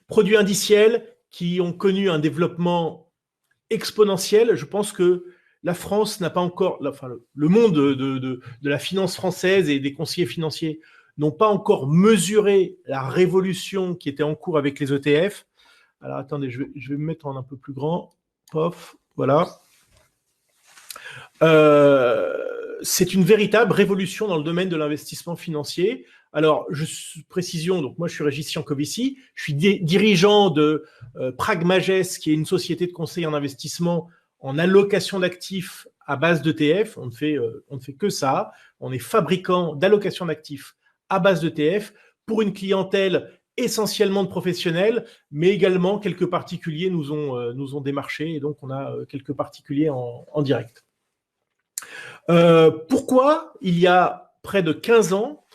Produits indiciels qui ont connu un développement exponentiel. Je pense que la France n'a pas encore, enfin, le monde de la finance française et des conseillers financiers n'ont pas encore mesuré la révolution qui était en cours avec les ETF. Alors, attendez, je vais me mettre en un peu plus grand. Pof, voilà. C'est une véritable révolution dans le domaine de l'investissement financier. Alors, précision, donc moi je suis Régis Jancovici, je suis dirigeant de Pragmages, qui est une société de conseil en investissement en allocation d'actifs à base d'ETF. On ne fait que ça. On est fabricant d'allocation d'actifs à base d'ETF pour une clientèle essentiellement de professionnels, mais également quelques particuliers nous ont démarché, et donc on a quelques particuliers en direct. Pourquoi, il y a près de 15 ans,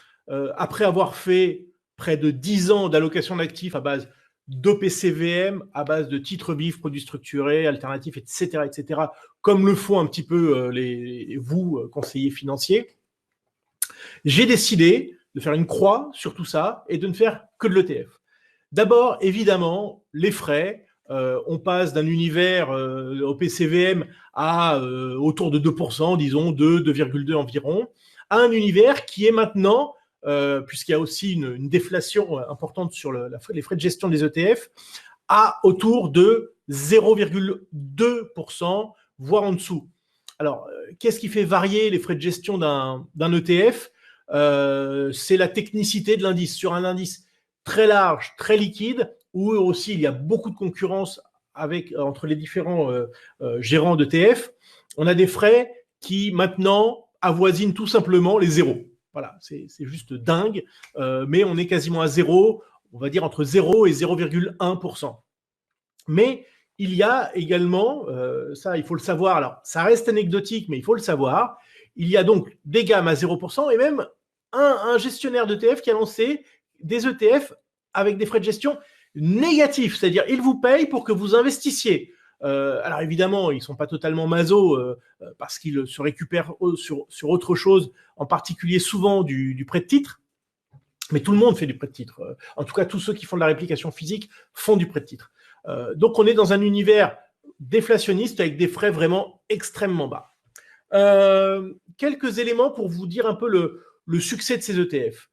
après avoir fait près de 10 ans d'allocation d'actifs à base d'OPCVM, à base de titres vifs, produits structurés, alternatifs, etc., comme le font un petit peu vous, conseillers financiers, j'ai décidé de faire une croix sur tout ça et de ne faire que de l'ETF. D'abord, évidemment, les frais. On passe d'un univers au PCVM à autour de 2%, disons 2,2 environ, à un univers qui est maintenant, puisqu'il y a aussi une déflation importante sur les frais de gestion des ETF, à autour de 0,2%, voire en dessous. Alors, qu'est-ce qui fait varier les frais de gestion d'un ETF ? C'est la technicité de l'indice. Sur un indice très large, très liquide, où aussi il y a beaucoup de concurrence entre les différents gérants d'ETF, on a des frais qui maintenant avoisinent tout simplement les zéros. Voilà, c'est juste dingue, mais on est quasiment à zéro, on va dire entre 0 et 0,1%. Mais il y a également, ça il faut le savoir, alors ça reste anecdotique, mais il faut le savoir, il y a donc des gammes à 0% et même un gestionnaire d'ETF qui a lancé des ETF avec des frais de gestion négatifs, c'est-à-dire il vous paye pour que vous investissiez. Alors évidemment, ils ne sont pas totalement maso parce qu'ils se récupèrent sur autre chose, en particulier souvent du prêt de titre, mais tout le monde fait du prêt de titre. En tout cas, tous ceux qui font de la réplication physique font du prêt de titre. Donc on est dans un univers déflationniste avec des frais vraiment extrêmement bas. Quelques éléments pour vous dire un peu le succès de ces ETF.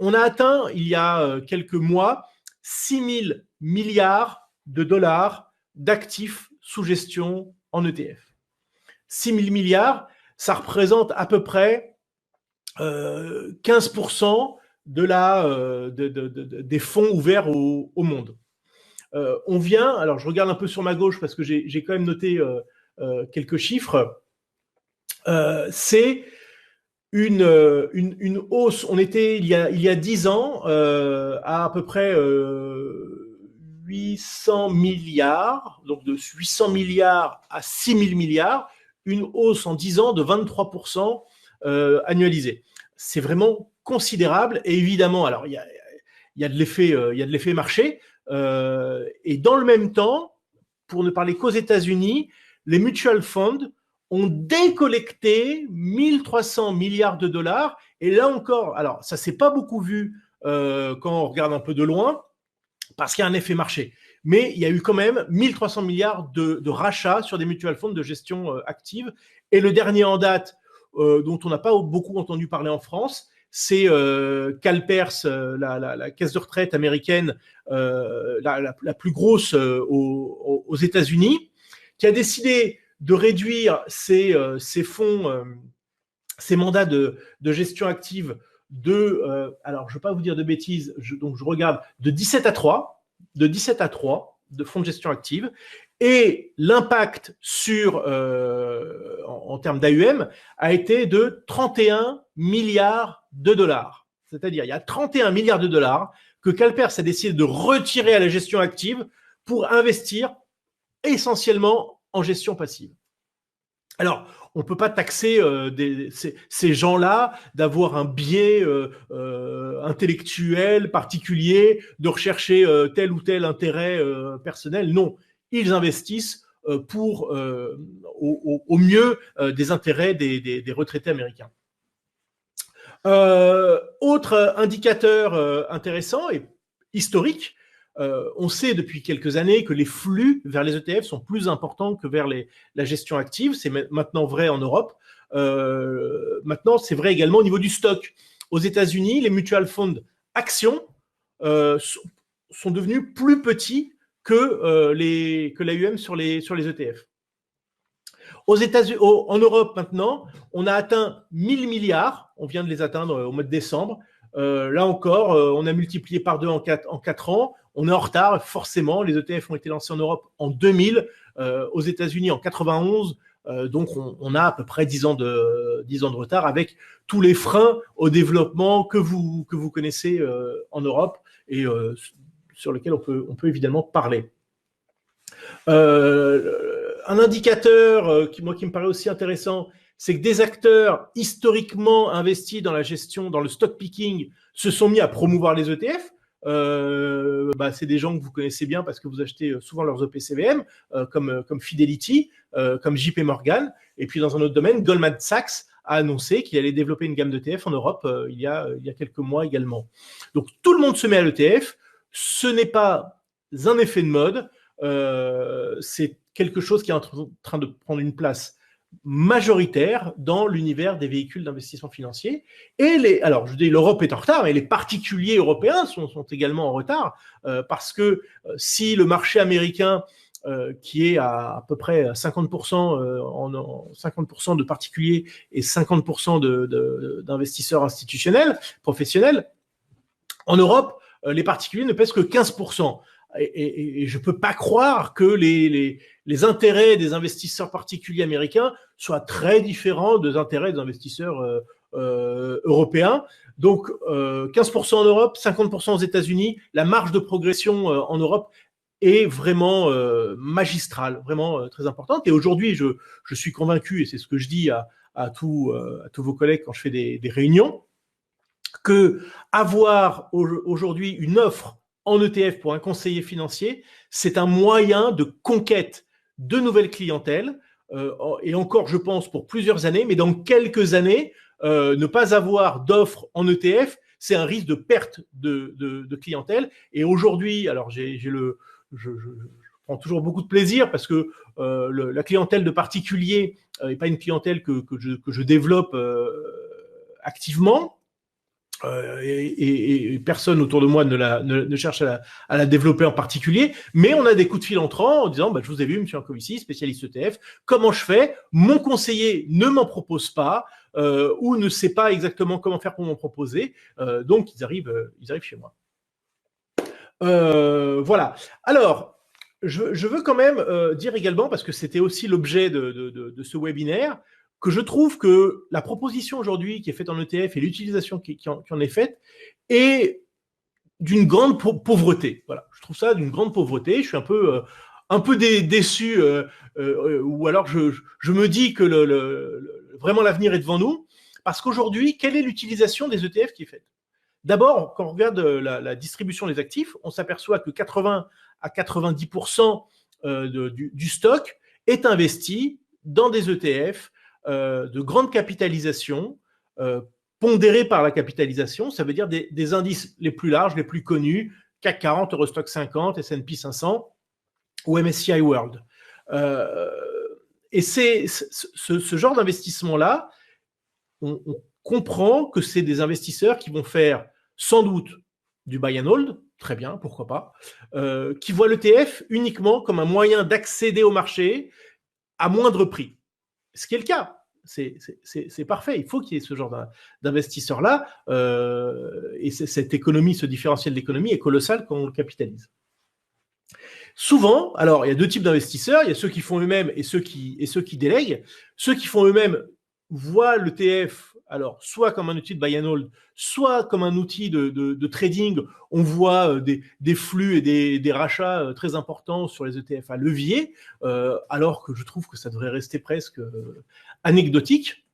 On a atteint, il y a quelques mois, 6 000 milliards de dollars d'actifs sous gestion en ETF. 6 000 milliards, ça représente à peu près 15% des fonds ouverts au monde. On vient, alors je regarde un peu sur ma gauche parce que j'ai quand même noté quelques chiffres, c'est une hausse. On était il y a 10 ans à peu près 800 milliards, donc de 800 milliards à 6 000 milliards, une hausse en 10 ans de 23% annualisée. C'est vraiment considérable, et évidemment, alors il y a de l'effet marché, et dans le même temps, pour ne parler qu'aux États-Unis, les mutual funds ont décollecté 1300 milliards de dollars. Et là encore, alors ça s'est pas beaucoup vu quand on regarde un peu de loin, parce qu'il y a un effet marché. Mais il y a eu quand même 1300 milliards de rachats sur des mutual funds de gestion active. Et le dernier en date, dont on n'a pas beaucoup entendu parler en France, c'est CalPERS, la caisse de retraite américaine, la plus grosse aux États-Unis, qui a décidé de réduire ses fonds, ses mandats de gestion active alors je ne vais pas vous dire de bêtises, donc je regarde, de 17 à 3 de fonds de gestion active, et l'impact en termes d'AUM a été de 31 milliards de dollars. C'est-à-dire, il y a 31 milliards de dollars que CalPERS a décidé de retirer à la gestion active pour investir essentiellement en gestion passive. Alors, on ne peut pas taxer ces gens-là d'avoir un biais intellectuel particulier, de rechercher tel ou tel intérêt personnel. Non, ils investissent pour au mieux des intérêts des retraités américains. Autre indicateur intéressant et historique, On sait depuis quelques années que les flux vers les ETF sont plus importants que vers la gestion active. C'est maintenant vrai en Europe. Maintenant, c'est vrai également au niveau du stock. Aux États-Unis, les mutual funds actions sont devenus plus petits que l'AUM sur les ETF. Aux États-Unis, en Europe maintenant, on a atteint 1000 milliards. On vient de les atteindre au mois de décembre. Là encore, on a multiplié par 2 en 4 ans. On est en retard, forcément. Les ETF ont été lancés en Europe en 2000, aux États-Unis en 91. Donc, on a à peu près 10 ans de retard avec tous les freins au développement que vous connaissez en Europe et sur lesquels on peut évidemment parler. Un indicateur qui me paraît aussi intéressant, c'est que des acteurs historiquement investis dans la gestion, dans le stock picking, se sont mis à promouvoir les ETF. C'est des gens que vous connaissez bien parce que vous achetez souvent leurs EPCVM, comme Fidelity, comme JP Morgan. Et puis dans un autre domaine, Goldman Sachs a annoncé qu'il allait développer une gamme d'ETF en Europe il y a quelques mois également. Donc tout le monde se met à l'ETF. Ce n'est pas un effet de mode. C'est quelque chose qui est en train de prendre une place majoritaire dans l'univers des véhicules d'investissement financier. Et alors, je dis l'Europe est en retard, mais les particuliers européens sont également en retard, parce que si le marché américain, qui est à peu près 50%, 50% de particuliers et 50% d'investisseurs institutionnels, professionnels, en Europe, les particuliers ne pèsent que 15%. Et je ne peux pas croire que les intérêts des investisseurs particuliers américains soient très différents des intérêts des investisseurs européens. Donc, 15% en Europe, 50% aux États-Unis. La marge de progression en Europe est vraiment magistrale, vraiment très importante. Et aujourd'hui, je suis convaincu, et c'est ce que je dis à tous vos collègues quand je fais des réunions, que avoir aujourd'hui une offre en ETF pour un conseiller financier, c'est un moyen de conquête de nouvelles clientèles, et encore, je pense, pour plusieurs années, mais dans quelques années, ne pas avoir d'offre en ETF, c'est un risque de perte de clientèle. Et aujourd'hui, alors je prends toujours beaucoup de plaisir parce que la clientèle de particuliers n'est pas une clientèle que je développe activement. Et personne autour de moi ne cherche à la développer en particulier, mais on a des coups de fil entrants en disant je vous ai vu, monsieur Jancovici, spécialiste ETF, comment je fais? Mon conseiller ne m'en propose pas, ou ne sait pas exactement comment faire pour m'en proposer, donc ils arrivent chez moi. Voilà. Alors, je veux quand même dire également, parce que c'était aussi l'objet de ce webinaire, que je trouve que la proposition aujourd'hui qui est faite en ETF et l'utilisation qui en est faite est d'une grande pauvreté. Voilà, je trouve ça d'une grande pauvreté. Je suis un peu déçu, ou alors je me dis que vraiment l'avenir est devant nous, parce qu'aujourd'hui, quelle est l'utilisation des ETF qui est faite? D'abord, quand on regarde la distribution des actifs, on s'aperçoit que 80 à 90% du stock est investi dans des ETF de grande capitalisation, pondérés par la capitalisation, ça veut dire des indices les plus larges, les plus connus, CAC 40, Eurostock 50, S&P 500 ou MSCI World. Et c'est ce genre d'investissement-là, on comprend que c'est des investisseurs qui vont faire sans doute du buy and hold, très bien, pourquoi pas, qui voient l'ETF uniquement comme un moyen d'accéder au marché à moindre prix. Ce qui est le cas, c'est parfait. Il faut qu'il y ait ce genre d'investisseurs-là, et cette économie, ce différentiel d'économie est colossal quand on le capitalise. Souvent, alors il y a deux types d'investisseurs, il y a ceux qui font eux-mêmes et ceux qui délèguent. Ceux qui font eux-mêmes voient l'ETF alors soit comme un outil de buy and hold, soit comme un outil de trading. On voit des flux et des rachats très importants sur les ETF à levier, alors que je trouve que ça devrait rester presque anecdotique.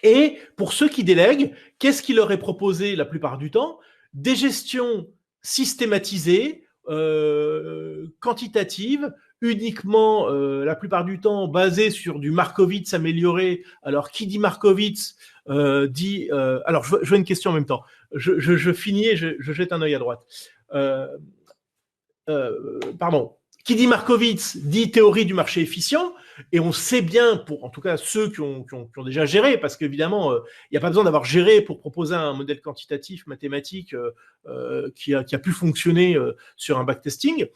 Et pour ceux qui délèguent, qu'est-ce qui leur est proposé la plupart du temps? Des gestions systématisées, quantitatives, uniquement la plupart du temps basées sur du Markowitz amélioré. Alors, qui dit Markowitz dit... alors, je vois une question en même temps. Je finis et je jette un œil à droite. pardon, qui dit Markowitz dit théorie du marché efficient, et on sait bien, pour en tout cas ceux qui ont déjà géré, parce qu'évidemment, il n'y a pas besoin d'avoir géré pour proposer un modèle quantitatif mathématique qui a pu fonctionner sur un backtesting.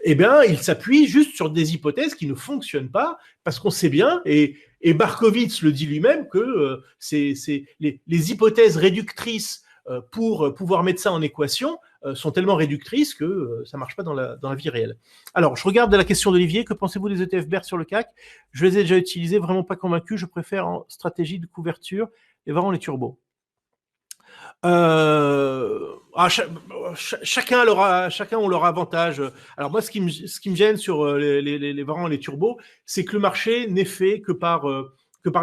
Eh bien, il s'appuie juste sur des hypothèses qui ne fonctionnent pas, parce qu'on sait bien, et Markowitz le dit lui-même, que les hypothèses réductrices pour pouvoir mettre ça en équation sont tellement réductrices que ça ne marche pas dans la vie réelle. Alors, je regarde la question d'Olivier. Que pensez-vous des ETF BER sur le CAC? Je les ai déjà utilisés, vraiment pas convaincu. Je préfère en stratégie de couverture et vraiment les turbos. Chacun ont leur avantage. Alors moi, ce qui me gêne sur les turbos, c'est que le marché n'est fait que par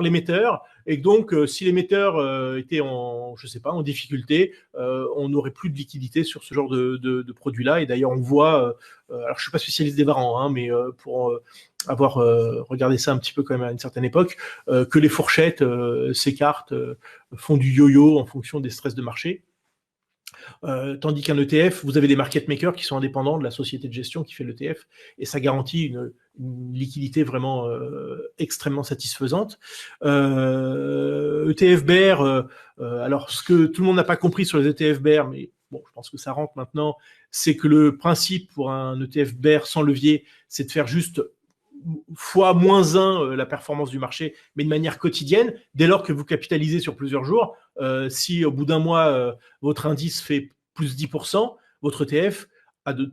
l'émetteur, et donc si l'émetteur était en difficulté, on n'aurait plus de liquidité sur ce genre de produit-là. Et d'ailleurs, on voit, alors je suis pas spécialiste des varans, hein, mais pour avoir regardé ça un petit peu quand même à une certaine époque, que les fourchettes s'écartent, font du yo-yo en fonction des stress de marché. Tandis qu'un ETF, vous avez des market makers qui sont indépendants de la société de gestion qui fait l'ETF, et ça garantit une liquidité vraiment extrêmement satisfaisante. ETF BER, alors ce que tout le monde n'a pas compris sur les ETF BER, mais bon, je pense que ça rentre maintenant, c'est que le principe pour un ETF BER sans levier, c'est de faire juste fois -1 la performance du marché, mais de manière quotidienne. Dès lors que vous capitalisez sur plusieurs jours, si au bout d'un mois, votre indice fait plus 10%, votre ETF a de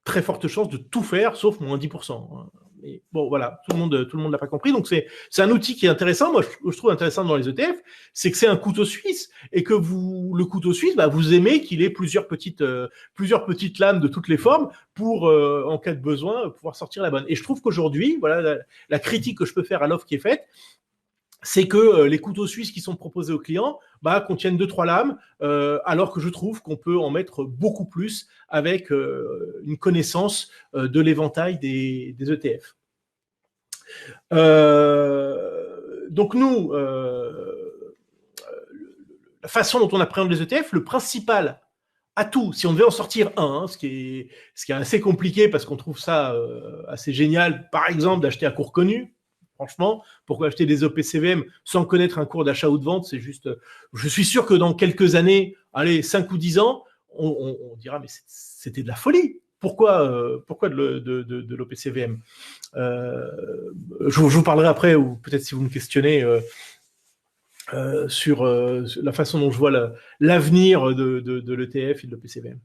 très fortes chances de tout faire, sauf moins 10%. Mais bon, voilà, tout le monde l'a pas compris. Donc, c'est un outil qui est intéressant. Moi, je trouve intéressant dans les ETF, c'est que c'est un couteau suisse, et que le couteau suisse, vous aimez qu'il ait plusieurs petites lames de toutes les formes pour, en cas de besoin, pouvoir sortir la bonne. Et je trouve qu'aujourd'hui, voilà, la critique que je peux faire à l'offre qui est faite, c'est que les couteaux suisses qui sont proposés aux clients contiennent 2-3 lames, alors que je trouve qu'on peut en mettre beaucoup plus avec une connaissance de l'éventail des ETF. Donc nous, la façon dont on appréhende les ETF, le principal atout, si on devait en sortir un, ce qui est assez compliqué parce qu'on trouve ça assez génial, par exemple d'acheter à cours connu. Franchement, pourquoi acheter des OPCVM sans connaître un cours d'achat ou de vente? C'est juste, je suis sûr que dans quelques années, allez, 5 ou 10 ans, on dira, mais c'était de la folie. Pourquoi de l'OPCVM? Je vous parlerai après, ou peut-être si vous me questionnez sur la façon dont je vois l'avenir de l'ETF et de l'OPCVM.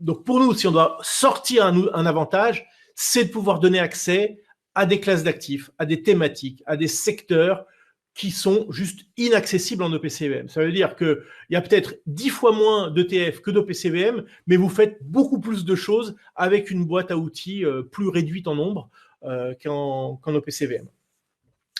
Donc pour nous, si on doit sortir un avantage, c'est de pouvoir donner accès à des classes d'actifs, à des thématiques, à des secteurs qui sont juste inaccessibles en OPCVM. Ça veut dire qu'il y a peut-être 10 fois moins d'ETF que d'OPCVM, mais vous faites beaucoup plus de choses avec une boîte à outils plus réduite en nombre qu'en OPCVM.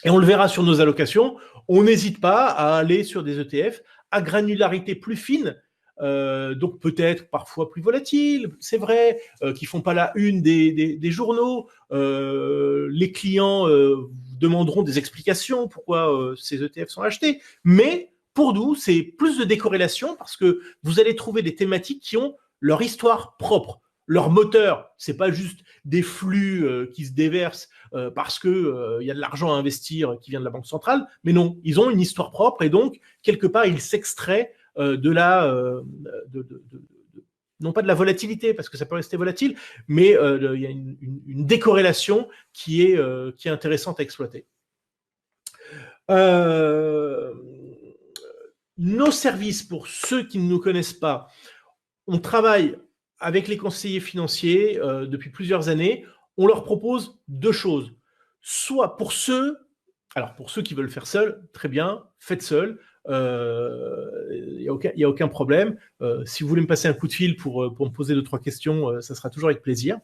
Et on le verra sur nos allocations, on n'hésite pas à aller sur des ETF à granularité plus fine, donc peut-être parfois plus volatiles, c'est vrai, qui font pas la une des journaux. Les clients demanderont des explications pourquoi ces ETF sont achetés, mais pour nous, c'est plus de décorrélation parce que vous allez trouver des thématiques qui ont leur histoire propre. Leur moteur, c'est pas juste des flux qui se déversent parce que y a de l'argent à investir qui vient de la Banque centrale, mais non, ils ont une histoire propre, et donc quelque part ils s'extraient de la non pas de la volatilité, parce que ça peut rester volatile, mais il y a une décorrélation qui est intéressante à exploiter. Nos services, pour ceux qui ne nous connaissent pas, on travaille avec les conseillers financiers depuis plusieurs années. On leur propose 2 choses. Soit pour ceux qui veulent faire seul, très bien, faites seul. Il n'y a aucun problème. Si vous voulez me passer un coup de fil pour me poser 2-3 questions, ça sera toujours avec plaisir.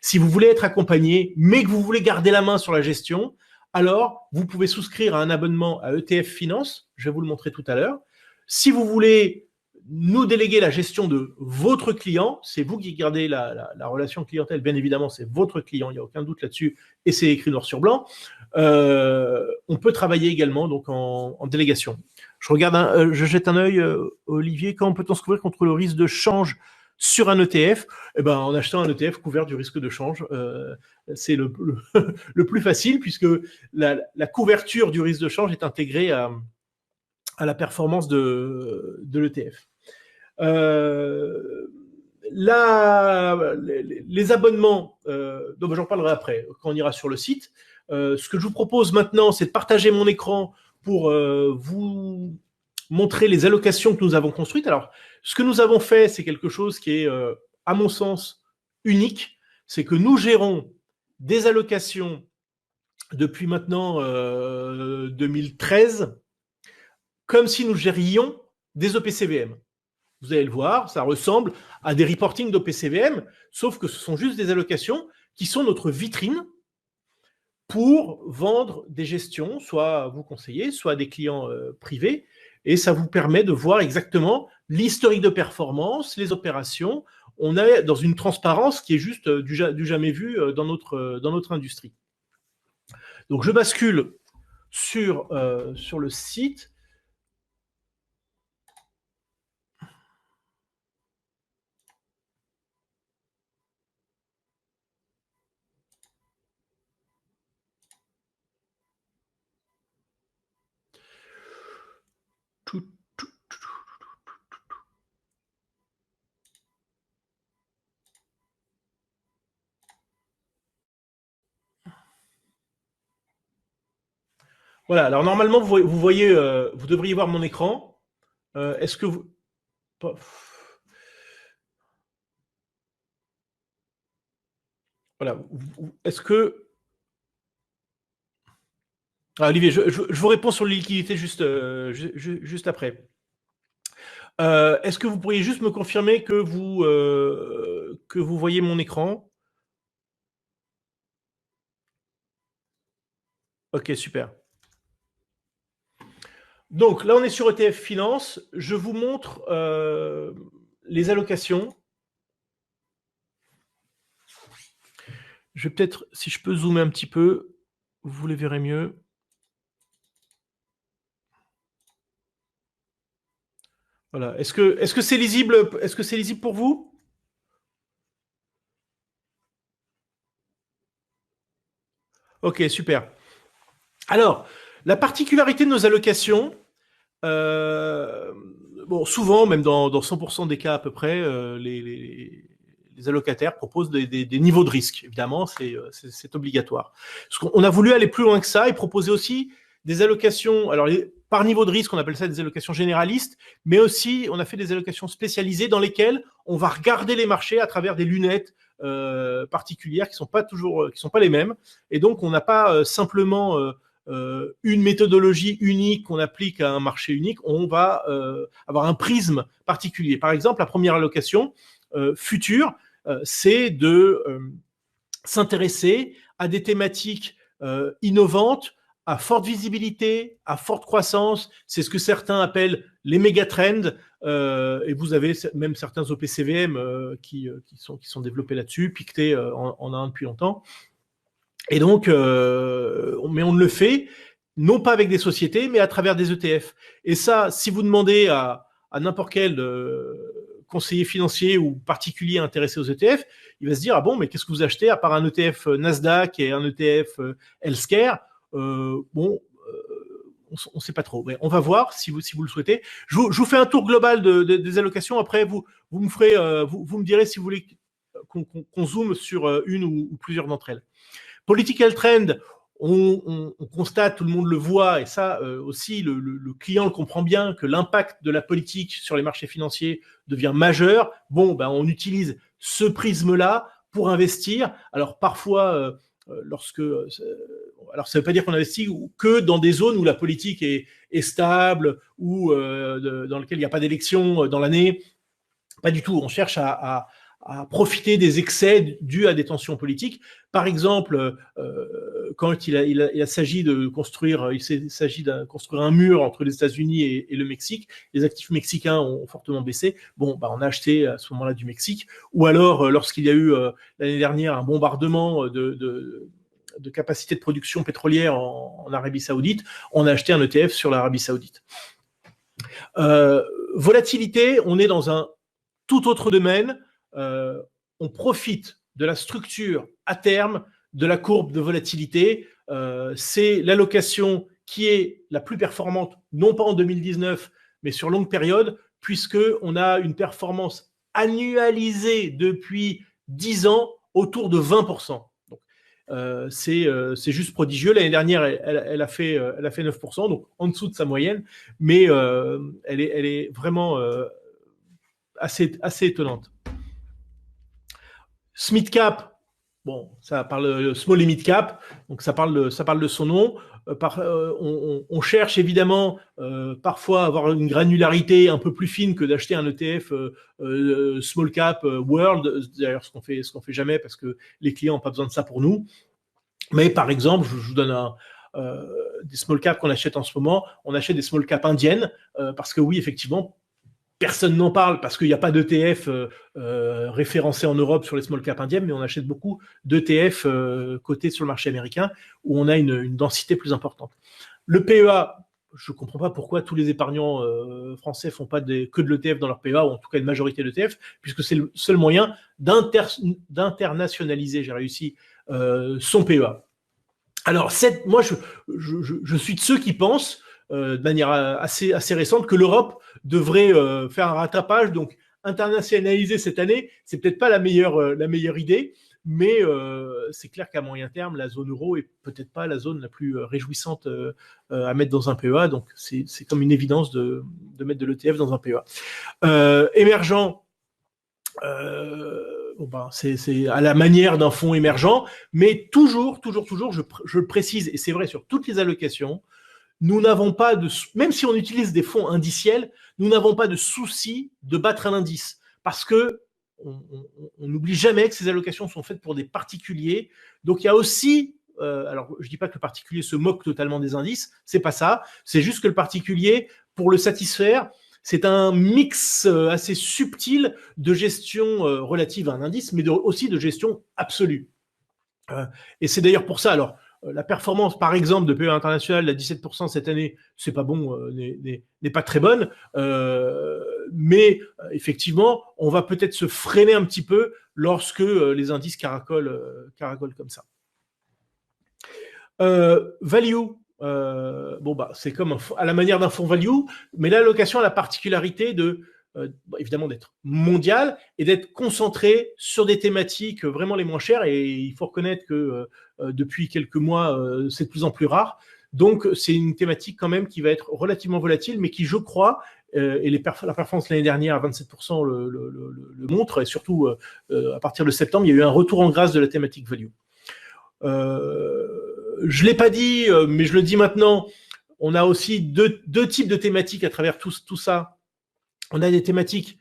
Si vous voulez être accompagné, mais que vous voulez garder la main sur la gestion, alors vous pouvez souscrire à un abonnement à ETF Finance. Je vais vous le montrer tout à l'heure. Si vous voulez nous déléguer la gestion de votre client, c'est vous qui gardez la relation clientèle, bien évidemment, c'est votre client, il n'y a aucun doute là-dessus, et c'est écrit noir sur blanc. On peut travailler également donc en délégation. Je jette un œil, Olivier, comment peut-on se couvrir contre le risque de change sur un ETF, eh ben, en achetant un ETF couvert du risque de change. C'est le plus facile puisque la couverture du risque de change est intégrée à la performance de l'ETF. Les abonnements, donc j'en parlerai après, quand on ira sur le site. Ce que je vous propose maintenant, c'est de partager mon écran pour vous montrer les allocations que nous avons construites. Alors, ce que nous avons fait, c'est quelque chose qui est, à mon sens, unique. C'est que nous gérons des allocations depuis maintenant 2013, comme si nous gérions des OPCVM. Vous allez le voir, ça ressemble à des reportings d'OPCVM, sauf que ce sont juste des allocations qui sont notre vitrine pour vendre des gestions, soit à vous conseiller, soit à des clients privés, et ça vous permet de voir exactement l'historique de performance, les opérations. On est dans une transparence qui est juste du jamais vu dans notre industrie. Donc je bascule sur le site. Voilà, alors normalement, vous voyez, vous devriez voir mon écran. Est-ce que vous... Voilà, est-ce que... Ah, Olivier, je vous réponds sur les liquidités juste après. Est-ce que vous pourriez juste me confirmer que vous voyez mon écran? Ok, super. Donc là, on est sur ETF Finance. Je vous montre les allocations. Je vais peut-être, si je peux zoomer un petit peu, vous les verrez mieux. Voilà. Est-ce que c'est lisible? Est-ce que c'est lisible pour vous? Ok, super. Alors, la particularité de nos allocations, bon, souvent, même dans 100% des cas à peu près, les allocataires proposent des niveaux de risque. Évidemment, c'est obligatoire. On a voulu aller plus loin que ça et proposer aussi des allocations. Alors, par niveau de risque, on appelle ça des allocations généralistes, mais aussi on a fait des allocations spécialisées dans lesquelles on va regarder les marchés à travers des lunettes particulières qui sont pas les mêmes. Et donc, on n'a pas simplement une méthodologie unique qu'on applique à un marché unique, on va avoir un prisme particulier. Par exemple, la première allocation future, c'est de s'intéresser à des thématiques innovantes, à forte visibilité, à forte croissance. C'est ce que certains appellent les méga-trends. Et vous avez même certains OPCVM qui sont développés là-dessus. Pictet en a un depuis longtemps. Et donc, mais on le fait non pas avec des sociétés, mais à travers des ETF. Et ça, si vous demandez à n'importe quel conseiller financier ou particulier intéressé aux ETF, il va se dire, ah bon, mais qu'est-ce que vous achetez à part un ETF Nasdaq et un ETF Healthcare? Bon, on ne sait pas trop. Mais on va voir si vous le souhaitez. Je vous fais un tour global des allocations. Après, vous me ferez, vous me direz si vous voulez qu'on zoome sur une ou plusieurs d'entre elles. Political trend, on constate, tout le monde le voit, et ça aussi, le client le comprend bien, que l'impact de la politique sur les marchés financiers devient majeur. Bon, ben, on utilise ce prisme-là pour investir. Alors parfois, alors ça ne veut pas dire qu'on investit que dans des zones où la politique est stable ou dans lesquelles il n'y a pas d'élection dans l'année. Pas du tout. On cherche à profiter des excès dus à des tensions politiques. Par exemple, quand il s'agit de construire, construire un mur entre les États-Unis et le Mexique, les actifs mexicains ont fortement baissé. Bon, bah, on a acheté à ce moment-là du Mexique. Ou alors, lorsqu'il y a eu l'année dernière un bombardement de capacité de production pétrolière en Arabie Saoudite, on a acheté un ETF sur l'Arabie Saoudite. Volatilité, on est dans un tout autre domaine. on profite de la structure à terme de la courbe de volatilité. C'est l'allocation qui est la plus performante, non pas en 2019, mais sur longue période, puisqu'on a une performance annualisée depuis 10 ans autour de 20%. Donc, c'est juste prodigieux. L'année dernière, elle a fait 9%, donc en dessous de sa moyenne, mais elle est vraiment assez étonnante. Smith Cap, bon, ça parle small et mid cap, donc ça parle de son nom. On cherche évidemment parfois à avoir une granularité un peu plus fine que d'acheter un ETF small cap world, d'ailleurs ce qu'on fait jamais parce que les clients n'ont pas besoin de ça pour nous. Mais par exemple, je vous donne des small caps qu'on achète en ce moment, on achète des small caps indiennes parce que oui, effectivement, personne n'en parle parce qu'il n'y a pas d'ETF référencé en Europe sur les small caps indiennes, mais on achète beaucoup d'ETF cotés sur le marché américain où on a une densité plus importante. Le PEA, je ne comprends pas pourquoi tous les épargnants français ne font pas que de l'ETF dans leur PEA, ou en tout cas une majorité d'ETF, puisque c'est le seul moyen d'internationaliser, j'ai réussi, son PEA. Alors, moi, je suis de ceux qui pensent de manière assez récente que l'Europe devrait faire un rattrapage, donc internationaliser cette année, c'est peut-être pas la meilleure idée, mais c'est clair qu'à moyen terme, la zone euro est peut-être pas la zone la plus réjouissante à mettre dans un PEA, donc c'est comme une évidence de mettre de l'ETF dans un PEA. Émergent, c'est à la manière d'un fonds émergent, mais toujours, je le précise, et c'est vrai sur toutes les allocations, nous n'avons pas même si on utilise des fonds indiciels, nous n'avons pas de souci de battre un indice, parce que on n'oublie jamais que ces allocations sont faites pour des particuliers. Donc il y a aussi, alors je dis pas que le particulier se moque totalement des indices, c'est pas ça, c'est juste que le particulier, pour le satisfaire, c'est un mix assez subtil de gestion relative à un indice, mais aussi de gestion absolue. Et c'est d'ailleurs pour ça, alors, la performance, par exemple, de PEA International à 17% cette année, c'est pas bon, n'est pas très bonne, mais effectivement, on va peut-être se freiner un petit peu lorsque les indices caracolent comme ça. Value, c'est comme à la manière d'un fonds value, mais l'allocation a la particularité évidemment d'être mondiale et d'être concentrée sur des thématiques vraiment les moins chères, et il faut reconnaître que depuis quelques mois, c'est de plus en plus rare. Donc, c'est une thématique quand même qui va être relativement volatile, mais qui, je crois, et la performance l'année dernière à 27% le montre, et surtout à partir de septembre, il y a eu un retour en grâce de la thématique value. Je ne l'ai pas dit, mais je le dis maintenant, on a aussi deux types de thématiques à travers tout ça. On a des thématiques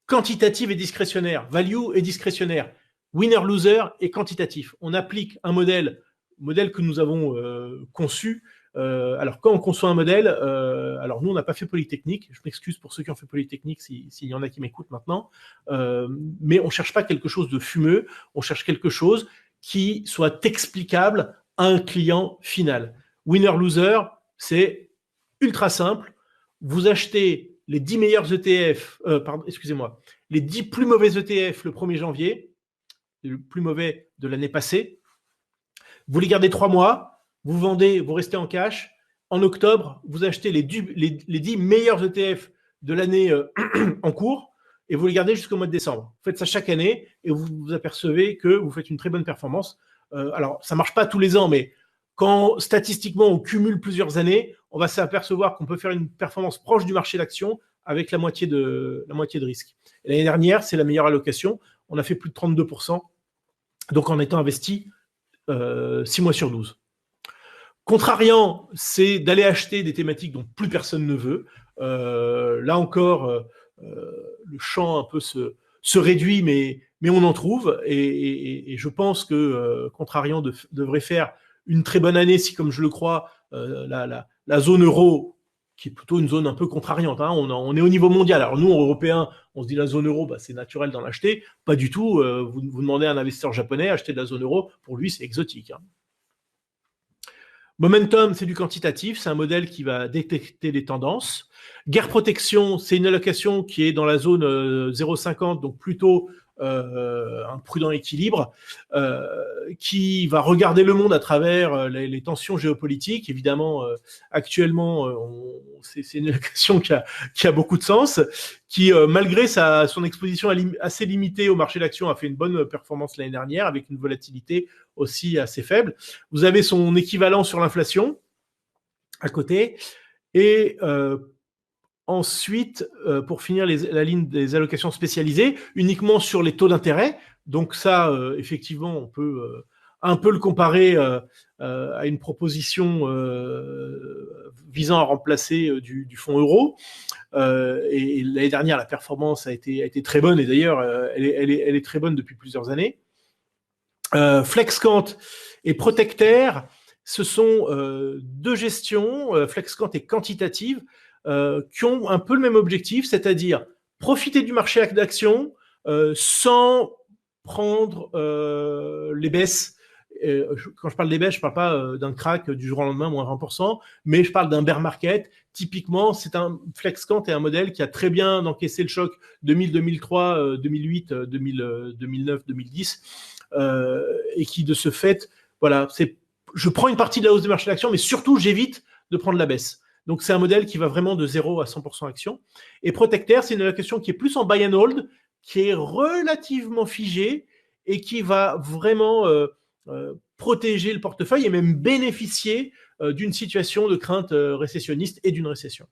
quantitatives et discrétionnaires, value et discrétionnaire, winner-loser et quantitatif. On applique un modèle que nous avons conçu. Alors, quand on conçoit un modèle, alors nous, on n'a pas fait Polytechnique. Je m'excuse pour ceux qui ont fait Polytechnique s'il y en a qui m'écoutent maintenant. Mais on ne cherche pas quelque chose de fumeux. On cherche quelque chose qui soit explicable à un client final. Winner-loser, c'est ultra simple. Vous achetez les 10 meilleurs ETF, les 10 plus mauvais ETF le 1er janvier, le plus mauvais de l'année passée. Vous les gardez 3 mois, vous vendez, vous restez en cash. En octobre, vous achetez les 10 meilleurs ETF de l'année en cours et vous les gardez jusqu'au mois de décembre. Vous faites ça chaque année et vous vous apercevez que vous faites une très bonne performance. Alors, ça ne marche pas tous les ans, mais quand statistiquement on cumule plusieurs années, on va s'apercevoir qu'on peut faire une performance proche du marché d'action avec la moitié de risque. L'année dernière, c'est la meilleure allocation. On a fait plus de 32%, donc en étant investi 6 mois sur 12. Contrariant, c'est d'aller acheter des thématiques dont plus personne ne veut. Là encore, le champ un peu se réduit, mais on en trouve. Et je pense que Contrariant devrait faire une très bonne année si, comme je le crois, la zone euro, qui est plutôt une zone un peu contrariante, hein, on est au niveau mondial. Alors nous, Européens, on se dit la zone euro, c'est naturel d'en acheter. Pas du tout. Vous demandez à un investisseur japonais acheter de la zone euro, pour lui, c'est exotique. Hein. Momentum, c'est du quantitatif. C'est un modèle qui va détecter les tendances. Guerre protection, c'est une allocation qui est dans la zone 0,50, donc plutôt un prudent équilibre, qui va regarder le monde à travers les tensions géopolitiques. Évidemment, actuellement, c'est une allocation qui a beaucoup de sens, qui, malgré son exposition assez limitée au marché de l'action, a fait une bonne performance l'année dernière, avec une volatilité aussi assez faible. Vous avez son équivalent sur l'inflation à côté, et ensuite, pour finir, la ligne des allocations spécialisées, uniquement sur les taux d'intérêt. Donc ça, effectivement, on peut un peu le comparer à une proposition visant à remplacer du fonds euro. Et l'année dernière, la performance a été très bonne, et d'ailleurs, elle est très bonne depuis plusieurs années. Flexcant et Protectaire, ce sont deux gestions, Flexcant et Quantitative, qui ont un peu le même objectif, c'est-à-dire profiter du marché d'action sans prendre les baisses. Quand je parle des baisses, je ne parle pas d'un crack du jour au lendemain, moins 20%, mais je parle d'un bear market. Typiquement, c'est un Flexcant est un modèle qui a très bien encaissé le choc 2000, 2003, 2008, 2009, 2010, et qui, de ce fait, voilà, je prends une partie de la hausse du marché de l'action, mais surtout, j'évite de prendre la baisse. Donc, c'est un modèle qui va vraiment de 0 à 100% action. Et Protectaire, c'est une allocation qui est plus en buy and hold, qui est relativement figée et qui va vraiment protéger le portefeuille et même bénéficier d'une situation de crainte récessionniste et d'une récession.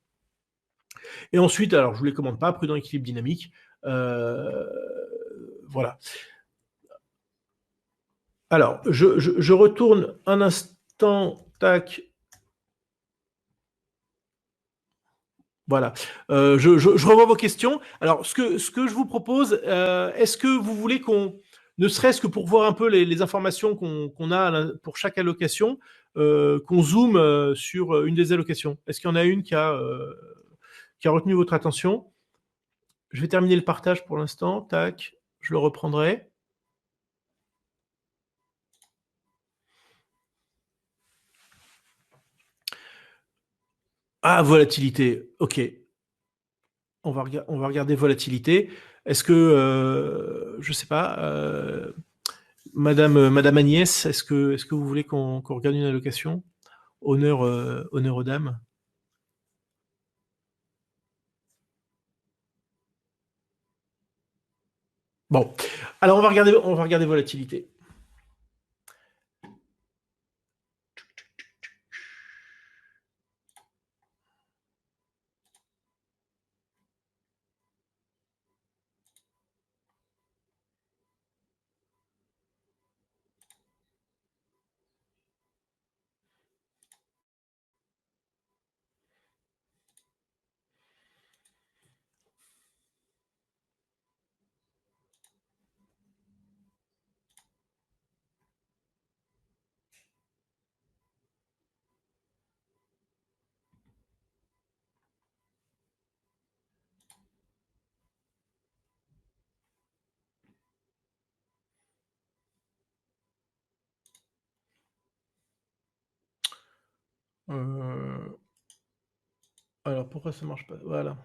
Et ensuite, alors je ne vous les commande pas, prudent équilibre dynamique. Voilà. Alors, je retourne un instant, tac. Voilà. Je revois vos questions. Alors, ce que je vous propose, est-ce que vous voulez qu'on, ne serait-ce que pour voir un peu les informations qu'on a pour chaque allocation, qu'on zoome sur une des allocations? Est-ce qu'il y en a une qui a retenu votre attention? Je vais terminer le partage pour l'instant. Tac, je le reprendrai. Ah, volatilité. OK. On va regarder volatilité. Est-ce que, je sais pas, Madame Agnès, est-ce que vous voulez qu'on regarde une allocation? Honneur aux dames. Bon, alors on va regarder volatilité. Alors pourquoi ça marche pas? Voilà.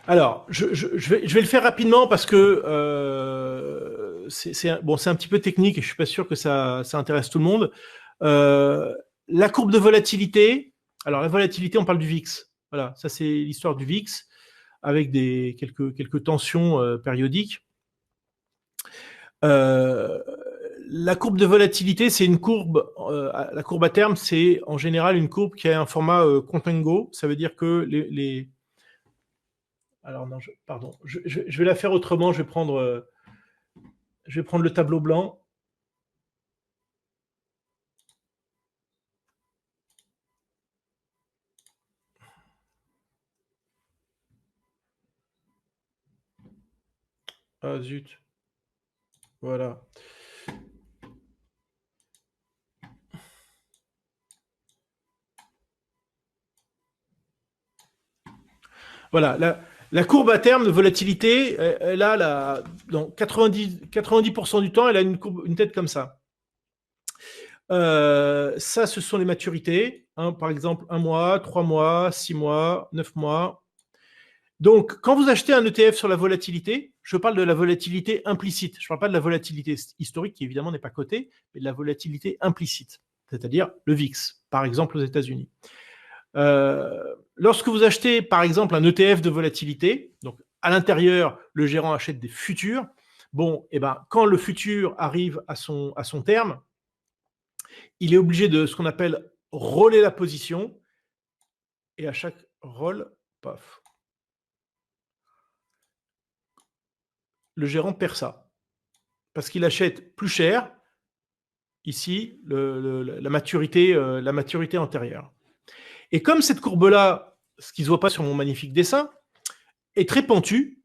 Alors, je vais le faire rapidement parce que c'est un petit peu technique et je suis pas sûr que ça intéresse tout le monde. La courbe de volatilité. Alors, la volatilité, on parle du VIX. Voilà, ça c'est l'histoire du VIX avec quelques tensions périodiques. La courbe de volatilité, c'est une courbe. La courbe à terme, c'est en général une courbe qui a un format contango. Ça veut dire que alors non, pardon, je vais la faire autrement. Je vais prendre le tableau blanc. Ah zut, voilà. Voilà, la courbe à terme de volatilité, elle a dans 90% du temps, elle a une tête comme ça. Ça, ce sont les maturités. Hein, par exemple, 1 mois, 3 mois, 6 mois, 9 mois. Donc, quand vous achetez un ETF sur la volatilité, je parle de la volatilité implicite. Je ne parle pas de la volatilité historique, qui évidemment n'est pas cotée, mais de la volatilité implicite, c'est-à-dire le VIX, par exemple aux États-Unis. Lorsque vous achetez, par exemple, un ETF de volatilité, donc à l'intérieur, le gérant achète des futurs. Bon, et ben, quand le futur arrive à son terme, il est obligé de ce qu'on appelle roller la position. Et à chaque roll, paf, le gérant perd ça. Parce qu'il achète plus cher, ici, la maturité antérieure. Et comme cette courbe-là, ce qui ne se voit pas sur mon magnifique dessin, est très pentue,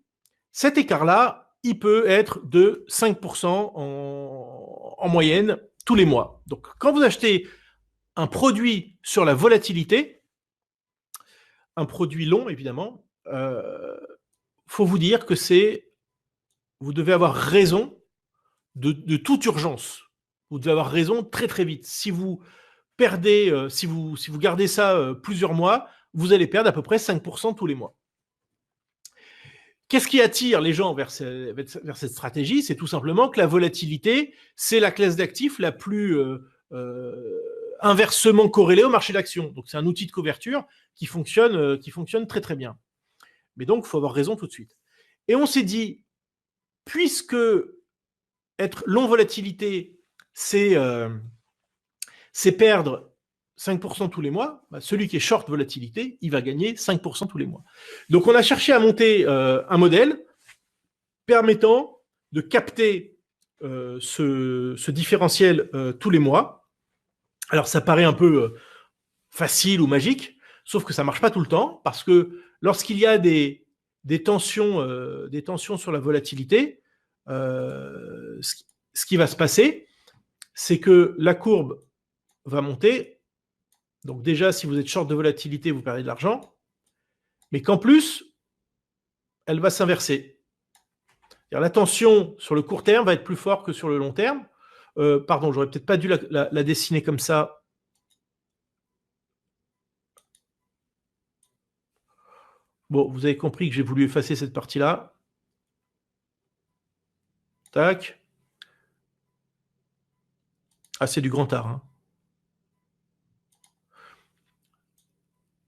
cet écart-là, il peut être de 5% en moyenne tous les mois. Donc, quand vous achetez un produit sur la volatilité, un produit long, évidemment, faut vous dire que vous devez avoir raison de toute urgence. Vous devez avoir raison très très vite. Si vous perdez, si vous gardez ça plusieurs mois, vous allez perdre à peu près 5% tous les mois. Qu'est-ce qui attire les gens vers cette stratégie? C'est tout simplement que la volatilité, c'est la classe d'actifs la plus inversement corrélée au marché d'actions. Donc, c'est un outil de couverture qui fonctionne très, très bien. Mais donc, il faut avoir raison tout de suite. Et on s'est dit, puisque être long volatilité, c'est perdre 5% tous les mois, bah, celui qui est short volatilité, il va gagner 5% tous les mois. Donc, on a cherché à monter un modèle permettant de capter ce différentiel tous les mois. Alors, ça paraît un peu facile ou magique, sauf que ça ne marche pas tout le temps, parce que lorsqu'il y a des tensions sur la volatilité, ce qui va se passer, c'est que la courbe va monter. Donc déjà, si vous êtes short de volatilité, vous perdez de l'argent, mais qu'en plus, elle va s'inverser. La tension sur le court terme va être plus forte que sur le long terme. Pardon, j'aurais peut-être pas dû la dessiner comme ça. Bon, vous avez compris que j'ai voulu effacer cette partie-là. Tac. Ah, c'est du grand art. Hein.